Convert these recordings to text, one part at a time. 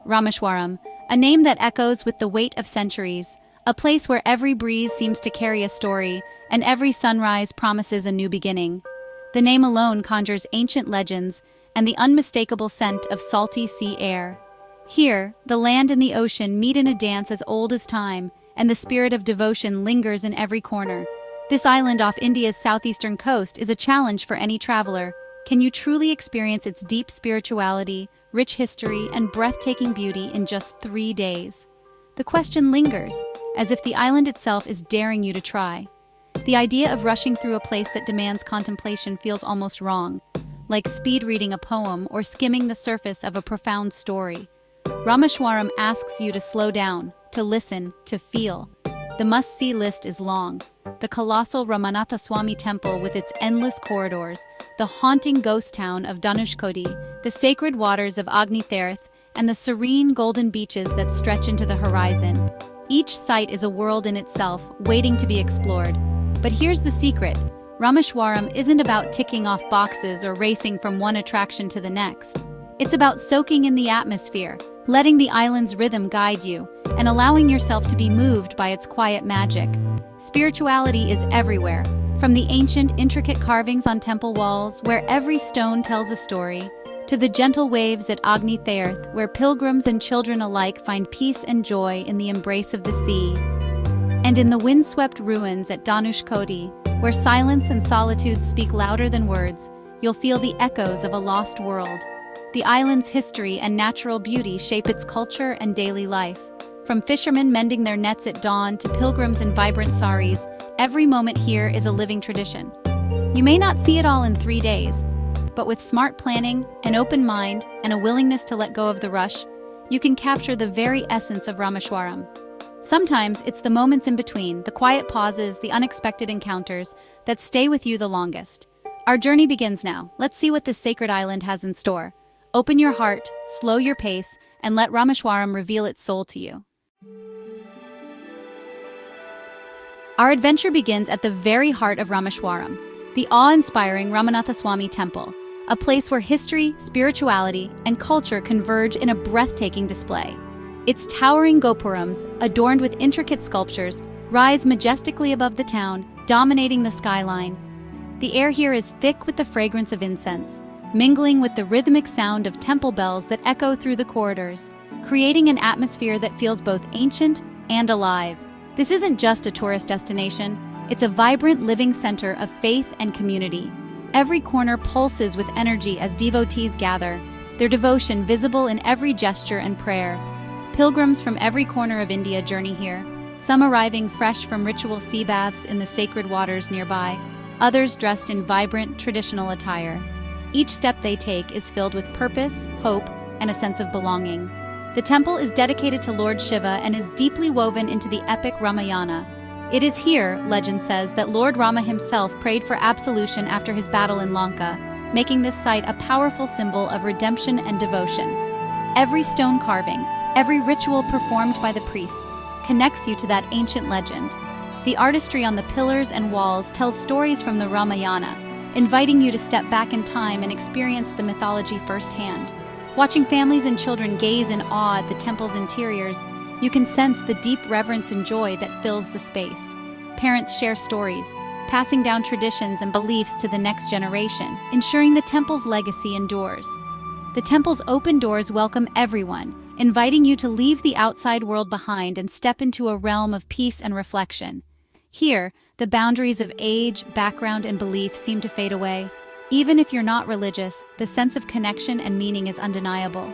Rameshwaram, a name that echoes with the weight of centuries, a place where every breeze seems to carry a story, and every sunrise promises a new beginning. The name alone conjures ancient legends and the unmistakable scent of salty sea air. Here, the land and the ocean meet in a dance as old as time, and the spirit of devotion lingers in every corner. This island off India's southeastern coast is a challenge for any traveler. Can you truly experience its deep spirituality, rich history, and breathtaking beauty in just 3 days? The question lingers, as if the island itself is daring you to try. The idea of rushing through a place that demands contemplation feels almost wrong, like speed reading a poem or skimming the surface of a profound story. Rameshwaram asks you to slow down, to listen, to feel. The must-see list is long. The colossal Ramanathaswamy Temple with its endless corridors, the haunting ghost town of Dhanushkodi, the sacred waters of Agni, Theerth, and the serene golden beaches that stretch into the horizon. Each site is a world in itself, waiting to be explored. But here's the secret. Rameshwaram isn't about ticking off boxes or racing from one attraction to the next. It's about soaking in the atmosphere, letting the island's rhythm guide you, and allowing yourself to be moved by its quiet magic. Spirituality is everywhere, from the ancient, intricate carvings on temple walls, where every stone tells a story, to the gentle waves at Agni Theerth, where pilgrims and children alike find peace and joy in the embrace of the sea. And in the windswept ruins at Dhanushkodi, where silence and solitude speak louder than words, you'll feel the echoes of a lost world. The island's history and natural beauty shape its culture and daily life. From fishermen mending their nets at dawn to pilgrims in vibrant saris, every moment here is a living tradition. You may not see it all in 3 days, but with smart planning, an open mind, and a willingness to let go of the rush, you can capture the very essence of Rameshwaram. Sometimes it's the moments in between, the quiet pauses, the unexpected encounters, that stay with you the longest. Our journey begins now. Let's see what this sacred island has in store. Open your heart, slow your pace, and let Rameshwaram reveal its soul to you. Our adventure begins at the very heart of Rameshwaram, the awe-inspiring Ramanathaswamy Temple, a place where history, spirituality, and culture converge in a breathtaking display. Its towering gopurams, adorned with intricate sculptures, rise majestically above the town, dominating the skyline. The air here is thick with the fragrance of incense, mingling with the rhythmic sound of temple bells that echo through the corridors, creating an atmosphere that feels both ancient and alive. This isn't just a tourist destination, it's a vibrant living center of faith and community. Every corner pulses with energy as devotees gather, their devotion visible in every gesture and prayer. Pilgrims from every corner of India journey here, some arriving fresh from ritual sea baths in the sacred waters nearby, others dressed in vibrant, traditional attire. Each step they take is filled with purpose, hope, and a sense of belonging. The temple is dedicated to Lord Shiva and is deeply woven into the epic Ramayana. It is here, legend says, that Lord Rama himself prayed for absolution after his battle in Lanka, making this site a powerful symbol of redemption and devotion. Every stone carving, every ritual performed by the priests, connects you to that ancient legend. The artistry on the pillars and walls tells stories from the Ramayana, inviting you to step back in time and experience the mythology firsthand. Watching families and children gaze in awe at the temple's interiors, you can sense the deep reverence and joy that fills the space. Parents share stories, passing down traditions and beliefs to the next generation, ensuring the temple's legacy endures. The temple's open doors welcome everyone, inviting you to leave the outside world behind and step into a realm of peace and reflection. Here, the boundaries of age, background, and belief seem to fade away. Even if you're not religious, the sense of connection and meaning is undeniable.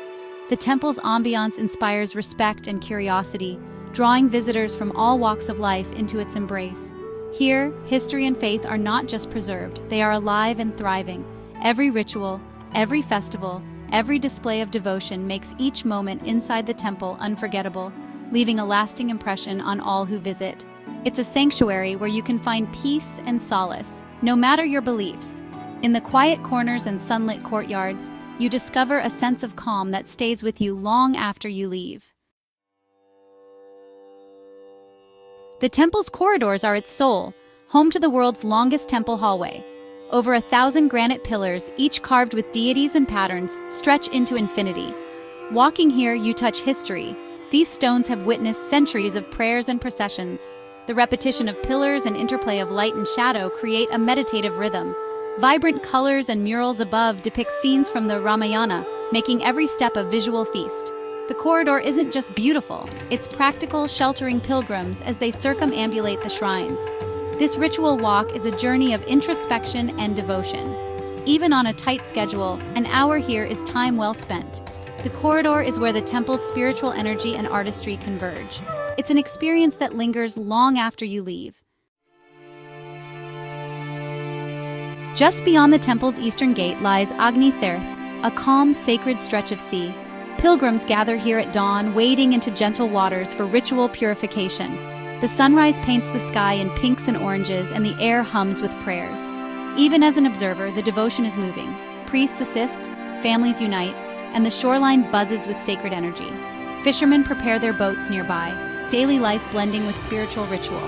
The temple's ambiance inspires respect and curiosity, drawing visitors from all walks of life into its embrace. Here, history and faith are not just preserved, they are alive and thriving. Every ritual, every festival, every display of devotion makes each moment inside the temple unforgettable, leaving a lasting impression on all who visit. It's a sanctuary where you can find peace and solace, no matter your beliefs. In the quiet corners and sunlit courtyards, you discover a sense of calm that stays with you long after you leave. The temple's corridors are its soul, home to the world's longest temple hallway. Over 1,000 granite pillars, each carved with deities and patterns, stretch into infinity. Walking here, you touch history. These stones have witnessed centuries of prayers and processions. The repetition of pillars and interplay of light and shadow create a meditative rhythm. Vibrant colors and murals above depict scenes from the Ramayana, making every step a visual feast. The corridor isn't just beautiful, it's practical, sheltering pilgrims as they circumambulate the shrines. This ritual walk is a journey of introspection and devotion. Even on a tight schedule, an hour here is time well spent. The corridor is where the temple's spiritual energy and artistry converge. It's an experience that lingers long after you leave. Just beyond the temple's eastern gate lies Agni Theerth, a calm, sacred stretch of sea. Pilgrims gather here at dawn, wading into gentle waters for ritual purification. The sunrise paints the sky in pinks and oranges, and the air hums with prayers. Even as an observer, the devotion is moving. Priests assist, families unite, and the shoreline buzzes with sacred energy. Fishermen prepare their boats nearby, daily life blending with spiritual ritual.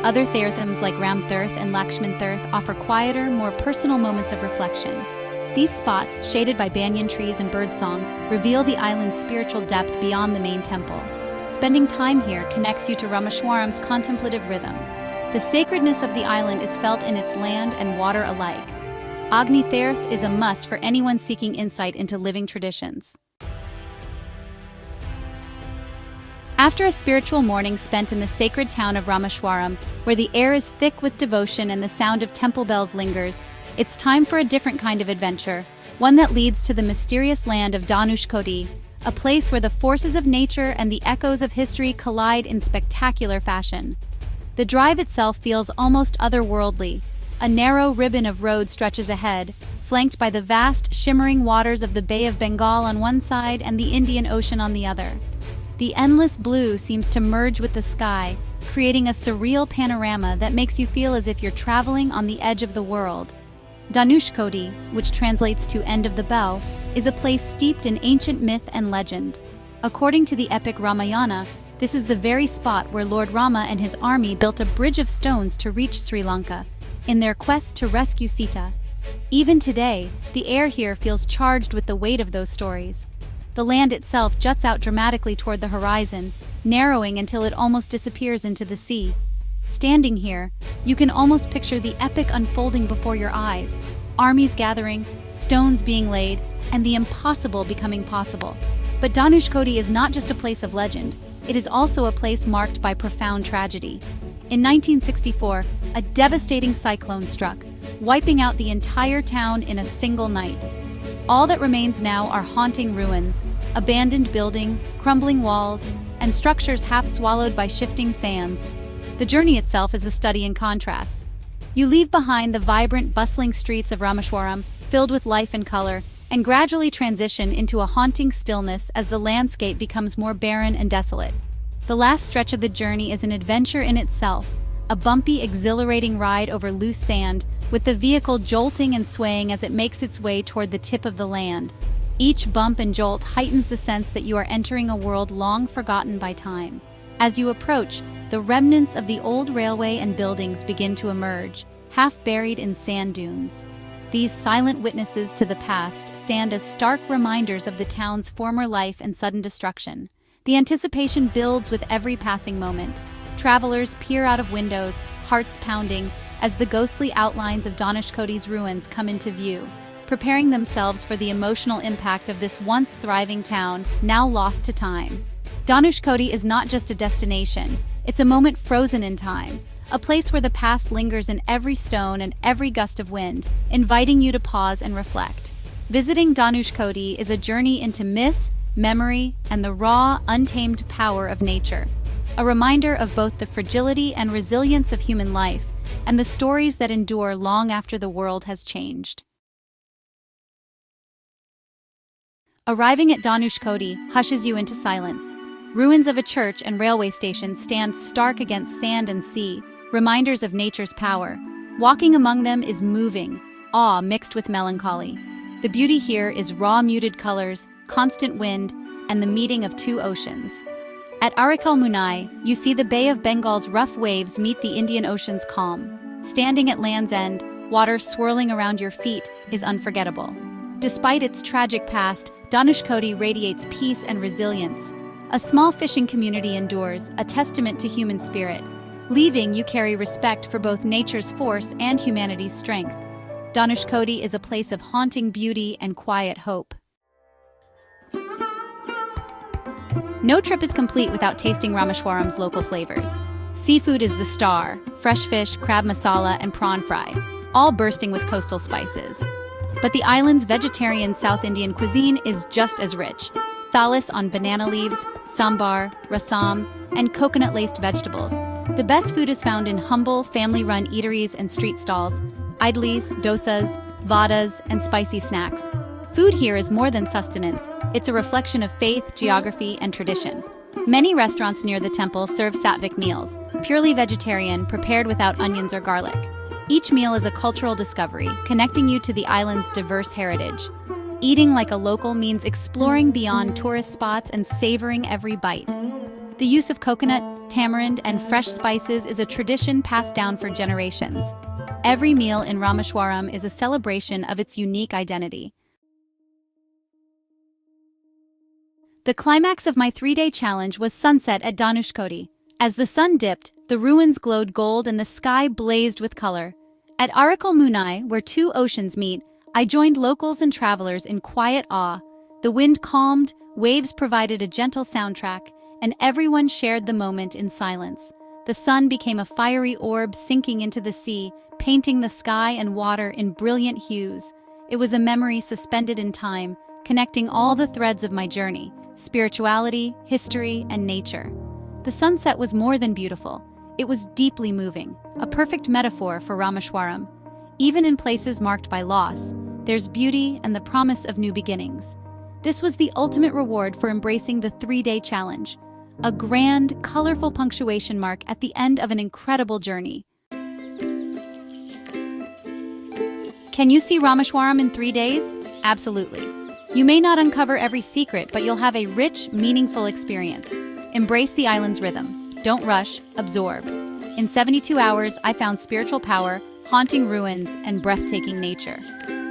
Other Theerthams like Ram Theerth and Lakshman Theerth offer quieter, more personal moments of reflection. These spots, shaded by banyan trees and birdsong, reveal the island's spiritual depth beyond the main temple. Spending time here connects you to Rameshwaram's contemplative rhythm. The sacredness of the island is felt in its land and water alike. Agni Theerth is a must for anyone seeking insight into living traditions. After a spiritual morning spent in the sacred town of Rameshwaram, where the air is thick with devotion and the sound of temple bells lingers, it's time for a different kind of adventure, one that leads to the mysterious land of Dhanushkodi, a place where the forces of nature and the echoes of history collide in spectacular fashion. The drive itself feels almost otherworldly. A narrow ribbon of road stretches ahead, flanked by the vast, shimmering waters of the Bay of Bengal on one side and the Indian Ocean on the other. The endless blue seems to merge with the sky, creating a surreal panorama that makes you feel as if you're traveling on the edge of the world. Dhanushkodi, which translates to End of the Bow, is a place steeped in ancient myth and legend. According to the epic Ramayana, this is the very spot where Lord Rama and his army built a bridge of stones to reach Sri Lanka, in their quest to rescue Sita. Even today, the air here feels charged with the weight of those stories. The land itself juts out dramatically toward the horizon, narrowing until it almost disappears into the sea. Standing here, you can almost picture the epic unfolding before your eyes, armies gathering, stones being laid, and the impossible becoming possible. But Dhanushkodi is not just a place of legend, it is also a place marked by profound tragedy. In 1964, a devastating cyclone struck, wiping out the entire town in a single night. All that remains now are haunting ruins, abandoned buildings, crumbling walls, and structures half swallowed by shifting sands. The journey itself is a study in contrasts. You leave behind the vibrant, bustling streets of Rameshwaram, filled with life and color, and gradually transition into a haunting stillness as the landscape becomes more barren and desolate. The last stretch of the journey is an adventure in itself, a bumpy, exhilarating ride over loose sand, with the vehicle jolting and swaying as it makes its way toward the tip of the land. Each bump and jolt heightens the sense that you are entering a world long forgotten by time. As you approach, the remnants of the old railway and buildings begin to emerge, half buried in sand dunes. These silent witnesses to the past stand as stark reminders of the town's former life and sudden destruction. The anticipation builds with every passing moment. Travelers peer out of windows, hearts pounding, as the ghostly outlines of Dhanushkodi's ruins come into view, preparing themselves for the emotional impact of this once thriving town, now lost to time. Dhanushkodi is not just a destination, it's a moment frozen in time, a place where the past lingers in every stone and every gust of wind, inviting you to pause and reflect. Visiting Dhanushkodi is a journey into myth, memory, and the raw, untamed power of nature, a reminder of both the fragility and resilience of human life, and the stories that endure long after the world has changed. Arriving at Dhanushkodi hushes you into silence. Ruins of a church and railway station stand stark against sand and sea, reminders of nature's power. Walking among them is moving, awe mixed with melancholy. The beauty here is raw muted colors, constant wind, and the meeting of two oceans. At Arikal Munai, you see the Bay of Bengal's rough waves meet the Indian Ocean's calm. Standing at land's end, water swirling around your feet is unforgettable. Despite its tragic past, Dhanushkodi radiates peace and resilience. A small fishing community endures, a testament to human spirit. Leaving, you carry respect for both nature's force and humanity's strength. Dhanushkodi is a place of haunting beauty and quiet hope. No trip is complete without tasting Rameshwaram's local flavors. Seafood is the star: fresh fish, crab masala, and prawn fry, all bursting with coastal spices. But the island's vegetarian South Indian cuisine is just as rich. Thalis on banana leaves, sambar, rasam, and coconut-laced vegetables. The best food is found in humble, family-run eateries and street stalls: idlis, dosas, vadas, and spicy snacks. Food here is more than sustenance. It's a reflection of faith, geography, and tradition. Many restaurants near the temple serve Sattvic meals, purely vegetarian, prepared without onions or garlic. Each meal is a cultural discovery, connecting you to the island's diverse heritage. Eating like a local means exploring beyond tourist spots and savoring every bite. The use of coconut, tamarind, and fresh spices is a tradition passed down for generations. Every meal in Rameshwaram is a celebration of its unique identity. The climax of my 3-day challenge was sunset at Dhanushkodi. As the sun dipped, the ruins glowed gold and the sky blazed with color. At Arakal Munai, where two oceans meet, I joined locals and travelers in quiet awe. The wind calmed, waves provided a gentle soundtrack, and everyone shared the moment in silence. The sun became a fiery orb sinking into the sea, painting the sky and water in brilliant hues. It was a memory suspended in time, connecting all the threads of my journey: spirituality, history, and nature. The sunset was more than beautiful. It was deeply moving, a perfect metaphor for Rameshwaram. Even in places marked by loss, there's beauty and the promise of new beginnings. This was the ultimate reward for embracing the 3-day challenge, a grand, colorful punctuation mark at the end of an incredible journey. Can you see Rameshwaram in 3 days? Absolutely. You may not uncover every secret, but you'll have a rich, meaningful experience. Embrace the island's rhythm. Don't rush, absorb. In 72 hours, I found spiritual power, haunting ruins, and breathtaking nature.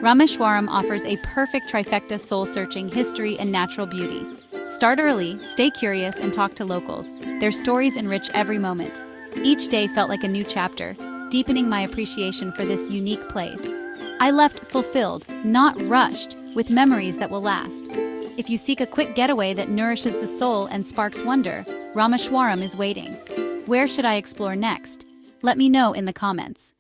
Rameshwaram offers a perfect trifecta: soul-searching, history, and natural beauty. Start early, stay curious, and talk to locals. Their stories enrich every moment. Each day felt like a new chapter, deepening my appreciation for this unique place. I left fulfilled, not rushed, with memories that will last. If you seek a quick getaway that nourishes the soul and sparks wonder, Rameshwaram is waiting. Where should I explore next? Let me know in the comments.